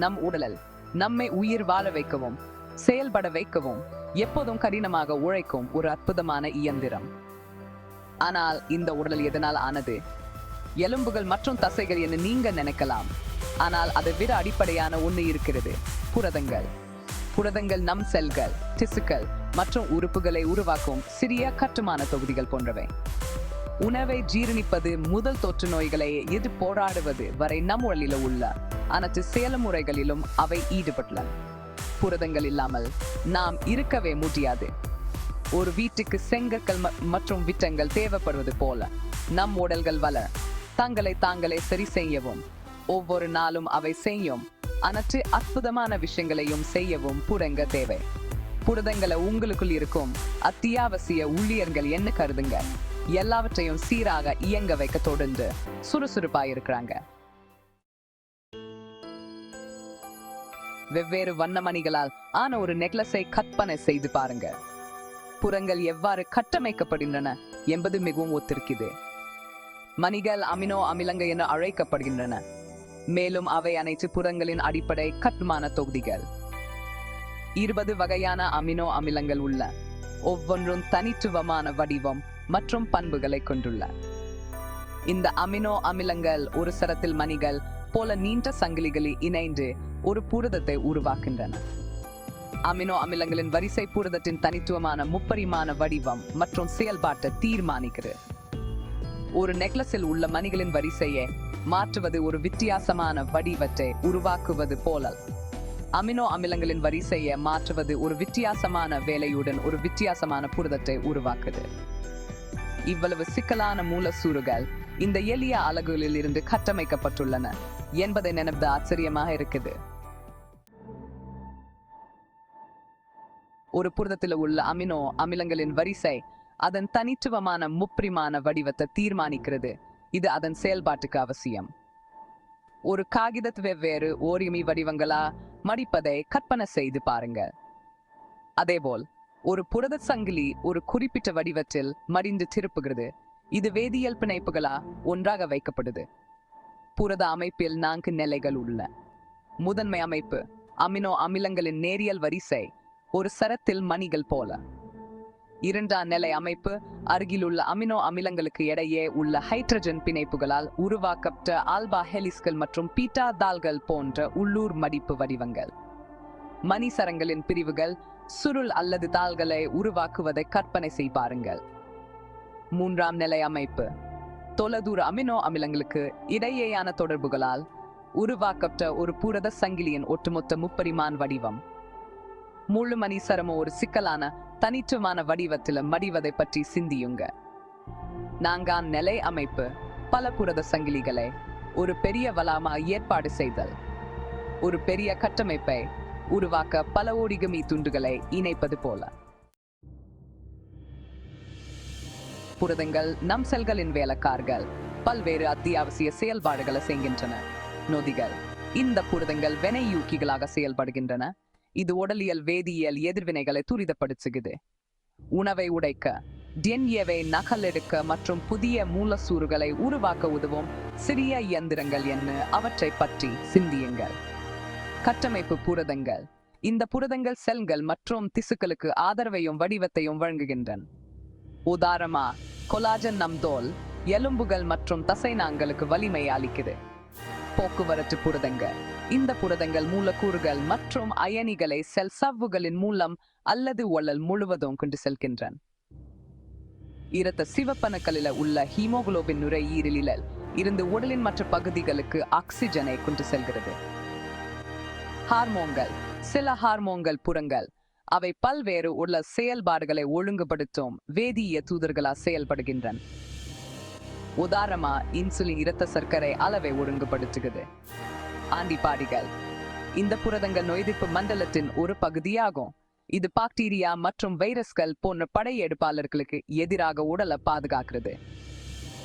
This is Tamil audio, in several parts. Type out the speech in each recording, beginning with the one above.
நம் உடலில் நம்மை உயிர் வாழ வைக்கவும் செயல்பட வைக்கவும் எப்போதும் கடினமாக உழைக்கும் ஒரு அற்புதமான இயந்திரம். ஆனால் இந்த உடல் எதனால் ஆனது? எலும்புகள் மற்றும் தசைகள் என்று நீங்க நினைக்கலாம். ஆனால் அதை விட அடிப்படையான ஒன்று இருக்கிறது, புரதங்கள். புரதங்கள் நம் செல்கள், திசுக்கள் மற்றும் உறுப்புகளை உருவாக்கும் சிறிய கட்டுமான தொகுதிகள் போன்றவை. உணவை ஜீரணிப்பது முதல் தொற்று நோய்களை எதிர்த்து போராடுவது வரை நம் உடலில் உள்ள அனைத்து செயல்முறைகளிலும் அவை ஈடுபட்டுள்ளன. புரதங்கள் இல்லாமல் நாம் இருக்கவே முடியாது. ஒரு வீட்டுக்கு செங்கற்கள் மற்றும் விட்டங்கள் தேவைப்படுவது போல நம் உடல்கள் வளர தங்களை தாங்களே சரி செய்யவும் ஒவ்வொரு நாளும் அவை செய்யும் அனைத்து அற்புதமான விஷயங்களையும் செய்யவும் புரதங்க தேவை. புரதங்களை உங்களுக்குள் இருக்கும் அத்தியாவசிய ஊழியர்கள் என்ன கருதுங்க. எல்லாவற்றையும் சீராக இயங்க வைக்க தொடர்ந்து சுறுசுறுப்பாயிருக்கிறாங்க. வெவ்வேறு வண்ணமணிகளால் ஆன ஒரு நெக்லஸை கற்பனை செய்து பாருங்க. புரதங்கள் எவ்வாறு கட்டமைக்கப்படுகின்றன என்பது மிகவும் ஒத்திருக்கிறது. மணிகள் அமினோ அமிலங்கள் என அழைக்கப்படுகின்றன. மேலும் அவை அனைத்து புரதங்களின் அடிப்படை கட்டுமான தொகுதிகள். 20 வகையான அமினோ அமிலங்கள் உள்ள, ஒவ்வொன்றும் தனித்துவமான வடிவம் மற்றும் பண்புகளை கொண்டுள்ள. இந்த அமினோ அமிலங்கள் ஒரு சரத்தில் மணிகள் போல நீண்ட சங்கிலிகளில் இணைந்து ஒரு புரதத்தை உருவாக்குகின்றன. அமினோ அமிலங்களின் வரிசை புரதத்தின் தனித்துவமான முப்பரிமாண வடிவம் மற்றும் செயல்பாட்டை தீர்மானிக்கிறது. ஒரு நெக்லஸில் உள்ள மணிகளின் வரிசையை மாற்றுவது ஒரு வித்தியாசமான வடிவத்தை உருவாக்குவது போல, அமினோ அமிலங்களின் வரிசையை மாற்றுவது ஒரு வித்தியாசமான வேலையுடன் ஒரு வித்தியாசமான புரதத்தை உருவாக்குது. இவ்வளவு சிக்கலான மூலக்கூறுகள் இந்த எளிய அலகுகளில் இருந்து கட்டமைக்கப்பட்டுள்ளன என்பதை நினைப்பது ஆச்சரியமாக இருக்குது. ஒரு புரதத்தில் உள்ள அமினோ அமிலங்களின் வரிசை அதன் தனித்துவமான முப்பரிமாண வடிவத்தை தீர்மானிக்கிறது. இது அதன் செயல்பாட்டுக்கு அவசியம். ஒரு காகிதத்தை வெவ்வேறு ஓரிமி வடிவங்களா மடிப்பதை கற்பனை செய்து பாருங்க. அதேபோல் ஒரு புரத சங்கிலி ஒரு குறிப்பிட்ட வடிவத்தில் மடிந்து திருப்புகிறது. இது வேதியியல் பிணைப்புகளா ஒன்றாக வைக்கப்படுது. புரத அமைப்பில் 4 நிலைகள் உள்ள. முதன்மை அமைப்பு அமினோ அமிலங்களின் நேரியல் வரிசை ஒரு சரத்தில் மணிகள் போல. இரண்டாம் நிலை அமைப்பு அருகிலுள்ள அமினோ அமிலங்களுக்கு இடையே உள்ள ஹைட்ரஜன் பிணைப்புகளால் உருவாக்கப்பட்ட ஆல்பா ஹெலிஸ்கள் மற்றும் பீட்டா தாள்கள் போன்ற உள்ளூர் மடிப்பு வடிவங்கள். மணி சரங்களின் பிரிவுகள் சுருள் அல்லது தாள்களை உருவாக்குவதை கற்பனை செய்து பாருங்கள். மூன்றாம் நிலை அமைப்பு தொலைதூர அமினோ அமிலங்களுக்கு இடையேயான தொடர்புகளால் உருவாக்கப்பட்ட ஒரு புரத சங்கிலியின் ஒட்டுமொத்த முப்பரிமாண வடிவம். முழு மணி சரமும் ஒரு சிக்கலான தனித்துவமான வடிவத்தில் மடிவதை பற்றி சிந்தியுங்க. நான்காம் நிலை அமைப்பு பல புரத சங்கிலிகளை ஒரு பெரிய வளாகமாக ஏற்பாடு செய்தல். ஒரு பெரிய கட்டமைப்பை உருவாக்க பல ஓரிகமி துண்டுகளை இணைப்பது போல. புரதங்கள் நம் செல்களின் வேலைக்காரர்கள், பல்வேறு அத்தியாவசிய செயல்பாடுகளை செய்கின்றன. நொதிகள் இந்த புரதங்கள் வினையூக்கிகளாக செயல்படுகின்றன. இது உடலியல் வேதியியல் எதிர்வினைகளை துரிதப்படுத்துகிறது. உணவை உடைக்க, டிஎன்ஏவை நகலெடுக்க மற்றும் புதிய மூலக்கூறுகளை உருவாக்க உதவும் சிறிய இயந்திரங்கள் என்ன அவற்றை பற்றி சிந்தியுங்கள். கட்டமைப்பு புரதங்கள் இந்த புரதங்கள் செல்கள் மற்றும் திசுக்களுக்கு ஆதரவையும் வடிவத்தையும் வழங்குகின்றன. உதாரணமா கொலாஜன் நம் தோல், எலும்புகள் மற்றும் தசைநாங்களுக்கு வலிமை அளிக்குது. போக்குவரத்து புரதங்கள் இந்த புரதங்கள் மூலக்கூறுகள் மற்றும் அயனிகளை செல் சவ்வுகளின் மூலம் அல்லது உடல் முழுவதும் கொண்டு செல்கின்றன. இரத்த சிவப்பணுக்களில் உள்ள ஹீமோகுளோபின் நுரையீரலில் இருந்து உடலின் மற்ற பகுதிகளுக்கு ஆக்சிஜனை கொண்டு செல்கிறது. ஹார்மோன்கள் சில ஹார்மோன்கள் புறங்கள் அவை பல்வேறு உள்ள செயல்பாடுகளை ஒழுங்குபடுத்தும் வேதியிய தூதர்களால் செயல்படுகின்றன. உதாரணமா இன்சுலின் இரத்த சர்க்கரை அளவை ஒழுங்குபடுத்துகிறது. ஆன்டிபாடிகள் இந்த புரதங்கள் நோய் எதிர்ப்பு மண்டலத்தின் ஒரு பகுதியாகும். இது பாக்டீரியா மற்றும் வைரஸ்கள் போன்ற படையெடுப்பாளர்களுக்கு எதிராக உடலை பாதுகாக்கிறது.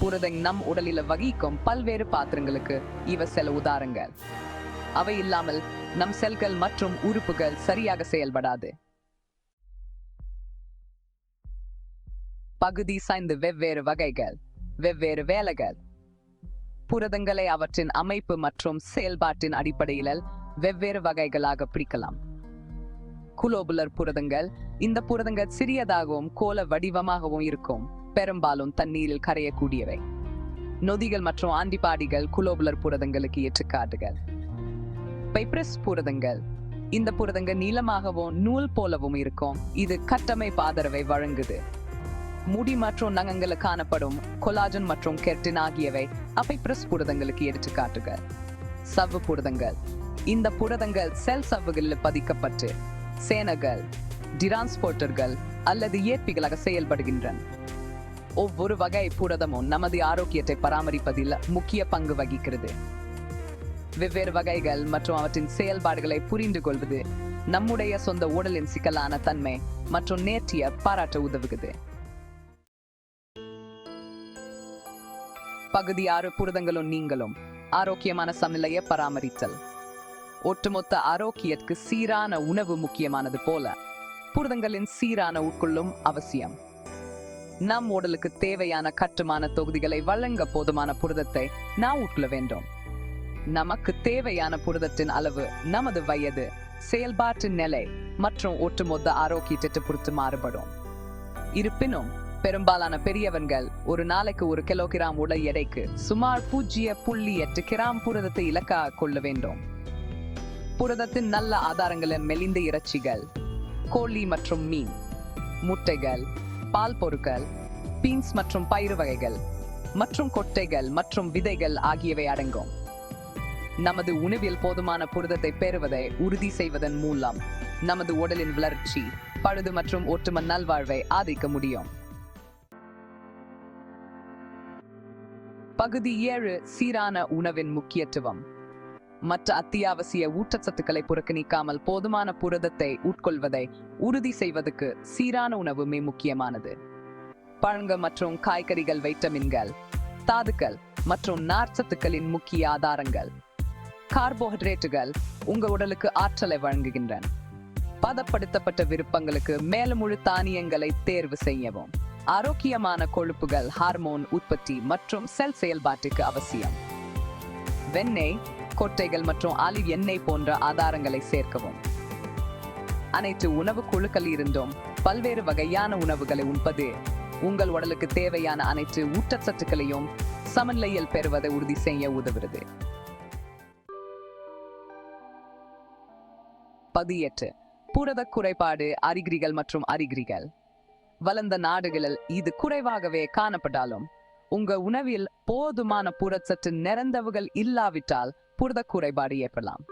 புரதம் நம் உடலில் வகிக்கும் பல்வேறு பாத்திரங்களுக்கு இவை சில உதாரணங்கள். அவை இல்லாமல் நம் செல்கள் மற்றும் உறுப்புகள் சரியாக செயல்படாது. பகுதி சாய்ந்த வெவ்வேறு வகைகள், வெவ்வேறு வேலைகள். புரதங்களை அவற்றின் அமைப்பு மற்றும் செயல்பாட்டின் அடிப்படையில் வெவ்வேறு வகைகளாக பிரிக்கலாம். குளோபுலர் புரதங்கள். இந்த புரதங்கள் சிறியதாகவும் கோள வடிவமாகவும் இருக்கும், பெரும்பாலும் தண்ணீரில் கரையக்கூடியவை. நொதிகள் மற்றும் ஆன்டிபாடிகள் குளோபுலர் புரதங்களுக்கு ஏற்றுக்காட்டுகள். பைப்ரஸ் புரதங்கள். இந்த புரதங்கள் நீளமாகவும் நூல் போலவும் இருக்கும், இது கட்டமைப்பு ஆதரவை வழங்குது. முடி மற்றும் நகங்களில் காணப்படும் கொலாஜன் மற்றும் கெர்டின் ஆகியவை அப்பைப்ரஸ் புரதங்களுக்கு எடுத்துக்காட்டுகள். சவ்வு புரதங்கள். இந்த புரதங்கள் செல் சவ்வுகளில் பதிக்கப்பட்டு சேனகள், டிரான்ஸ்போர்ட்டர்கள் அல்லது ஏற்பிகளாக செயல்படுகின்றன. ஒவ்வொரு வகை புரதமும் நமது ஆரோக்கியத்தை பராமரிப்பதில் முக்கிய பங்கு வகிக்கிறது. வெவ்வேறு வகைகள் மற்றும் அவற்றின் செயல்பாடுகளை புரிந்து கொள்வது நம்முடைய சொந்த உடலின் சிக்கலான தன்மை மற்றும் நேர்த்திய பாராட்ட உதவுகிறது. பகுதி 6. புரதங்களும் நீங்களும். ஆரோக்கியமான சமநிலையை பராமரித்தல். ஒட்டுமொத்த ஆரோக்கியத்துக்கு சீரான உணவு முக்கியமானது போல புரதங்களின் சீரான உட்கொள்ளும் அவசியம். நம் உடலுக்கு தேவையான கட்டுமான தொகுதிகளை வழங்க போதுமான புரதத்தை நாம் உட்கொள்ள வேண்டும். நமக்கு தேவையான புரதத்தின் அளவு நமது வயது, செயல்பாட்டு நிலை மற்றும் ஒட்டுமொத்த ஆரோக்கியத்தை பொறுத்து மாறுபடும். இருப்பினும் பெரும்பாலான பெரியவர்கள் ஒரு நாளைக்கு 1 கிலோகிராம் உடல் எடைக்கு சுமார் 0.8 கிராம் புரதத்தை இலக்காக கொள்ள வேண்டும். புரதத்தின் நல்ல ஆதாரங்களின் மெலிந்த இறைச்சிகள், கோழி மற்றும் மீன், முட்டைகள், பால் பொருட்கள், பீன்ஸ் மற்றும் பயிறு வகைகள் மற்றும் கொட்டைகள் மற்றும் விதைகள் ஆகியவை அடங்கும். நமது உணவில் போதுமான புரதத்தை பெறுவதை உறுதி செய்வதன் மூலம் நமது உடலின் வளர்ச்சி, பழுது மற்றும் ஒட்டுமொத்த நல்வாழ்வை ஆதிக்க முடியும். பகுதி 7. சீரான உணவின் முக்கியத்துவம். மற்ற அத்தியாவசிய ஊட்டச்சத்துக்களை புறக்கணிக்காமல் போதுமான புரதத்தை உட்கொள்வதை உறுதி செய்வதற்கு சீரான உணவு மிக முக்கியமானது. பழங்கள் மற்றும் காய்கறிகள் வைட்டமின்கள், தாதுக்கள் மற்றும் நார்ச்சத்துக்களின் முக்கிய ஆதாரங்கள். கார்போஹைட்ரேட்டுகள் உங்கள் உடலுக்கு ஆற்றலை வழங்குகின்றன. பதப்படுத்தப்பட்ட விருப்பங்களுக்கு மேலும் முழு தானியங்களை தேர்வு செய்யவும். ஆரோக்கியமான கொழுப்புகள் ஹார்மோன் உற்பத்தி மற்றும் செல் செயல்பாட்டுக்கு அவசியம். வெண்ணெய், கொட்டைகள் மற்றும் ஆலிவ் எண்ணெய் போன்ற ஆதாரங்களை சேர்க்கவும். அனைத்து உணவு குழுக்கள் இருந்தும் பல்வேறு வகையான உணவுகளை உண்பது உங்கள் உடலுக்கு தேவையான அனைத்து ஊட்டச்சத்துக்களையும் சமநிலையில் பெறுவதை உறுதி செய்ய உதவுகிறது. 18. புரத குறைபாடு அறிகுறிகள் மற்றும் அறிகுறிகள். வளர்ந்த நாடுகளில் இது குறைவாகவே காணப்பட்டாலும் உங்க உணவில் போதுமான புரதச்சத்து நிறைந்தவர்கள் இல்லாவிட்டால் புரத குறைபாடு ஏற்படலாம்.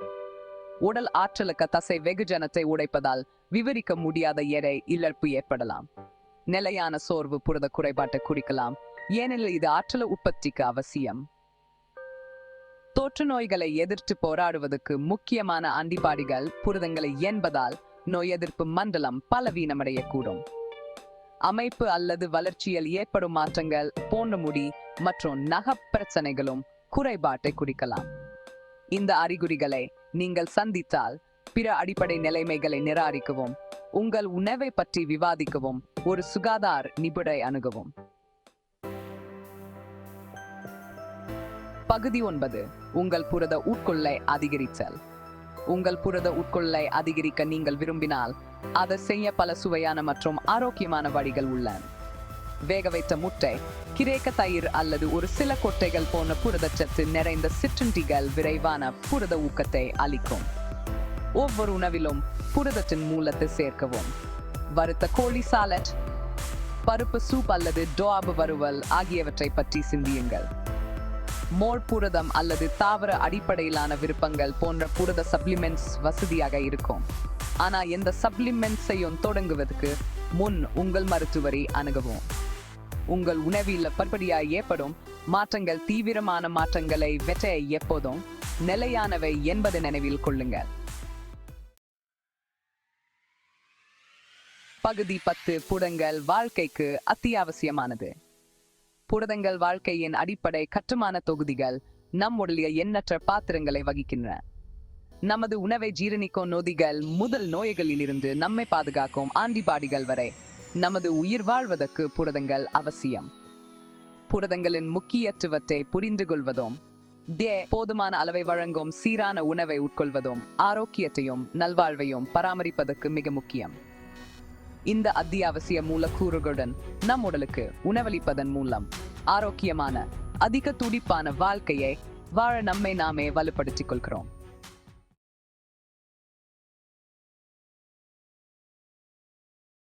உடல் ஆற்றலுக்கு தசை வெகுஜனத்தை உடைப்பதால் விவரிக்க முடியாத எடை இழப்பு ஏற்படலாம். நிலையான சோர்வு புரத குறைபாட்டை குறிக்கலாம், ஏனெனில் இது ஆற்றல் உற்பத்திக்கு அவசியம். தொற்று நோய்களை எதிர்த்து போராடுவதற்கு முக்கியமான ஆன்டிபாடிகள் புரதங்களை என்பதால் நோய் எதிர்ப்பு மண்டலம் பலவீனமடையக்கூடும். அமைப்பு அல்லது வளர்ச்சியில் ஏற்படும் மாற்றங்கள் போன்ற முடி மற்றும் நக பிரச்சனைகளும் குறைபாட்டை குறிக்கலாம். இந்த அறிகுறிகளை நீங்கள் சந்தித்தால் பிற அடிப்படை நிலைமைகளை நிராகரிக்கவும் உங்கள் உணவை பற்றி விவாதிக்கவும் ஒரு சுகாதார நிபுணரை அணுகவும். பகுதி 9. உங்கள் புரத உட்கொள்ளை அதிகரித்தல். உங்கள் புரத உட்கொள்ளை அதிகரிக்க நீங்கள் விரும்பினால் அதை செய்ய பல சுவையான மற்றும் ஆரோக்கியமான வழிகள் உள்ளன. வேக வைத்த முட்டை, கிரேக்க தயிர் அல்லது ஒரு சில கொட்டைகள் போன்ற புரதச்சத்து நிறைந்த சிற்றுண்டிகள் விரைவான புரத ஊக்கத்தை அளிக்கும். ஒவ்வொரு உணவிலும் புரதத்தின் மூலத்தை சேர்க்கவும். வறுத்த கோழி சாலட், பருப்பு சூப் அல்லது டோஆப் வறுவல் ஆகியவற்றை பற்றி சிந்தியுங்கள். மோர் புரதம் அல்லது தாவர அடிப்படையிலான விருப்பங்கள் போன்ற புரத சப்ளிமெண்ட்ஸ் வசதியாக இருக்கும். ஆனா எந்த சப்ளிமெண்ட்ஸையும் தொடங்குவதற்கு முன் உங்கள் மருத்துவரை அணுகவும். உங்கள் உணவில் படிப்படியாக ஏற்படும் மாற்றங்கள் தீவிரமான மாற்றங்களை வெற்ற எப்போதும் நிலையானவை என்பதை நினைவில் கொள்ளுங்கள். பகுதி 10. புரதங்கள் வாழ்க்கைக்கு அத்தியாவசியமானது. புரதங்கள் வாழ்க்கையின் அடிப்படை கட்டுமான தொகுதிகள் நம் உடலில் எண்ணற்ற பாத்திரங்களை வகிக்கின்றன. நமது உணவை ஜீரணிக்கும் நொதிகள் முதல் நோய்களில் இருந்து நம்மை பாதுகாக்கும் ஆன்டிபாடிகள் வரை நமது உயிர் வாழ்வதற்கு புரதங்கள் அவசியம். புரதங்களின் முக்கியத்துவத்தை புரிந்து கொள்வதும் போதுமான அளவை வழங்கும் சீரான உணவை உட்கொள்வதும் ஆரோக்கியத்தையும் நல்வாழ்வையும் பராமரிப்பதற்கு மிக முக்கியம். இந்த அத்தியாவசிய மூலக்கூறுகளுடன் நம் உடலுக்கு உணவளிப்பதன் மூலம் ஆரோக்கியமான அதிக துடிப்பான வாழ்க்கையை வாழ நம்மை நாமே வலுப்படுத்திக் கொள்கிறோம்.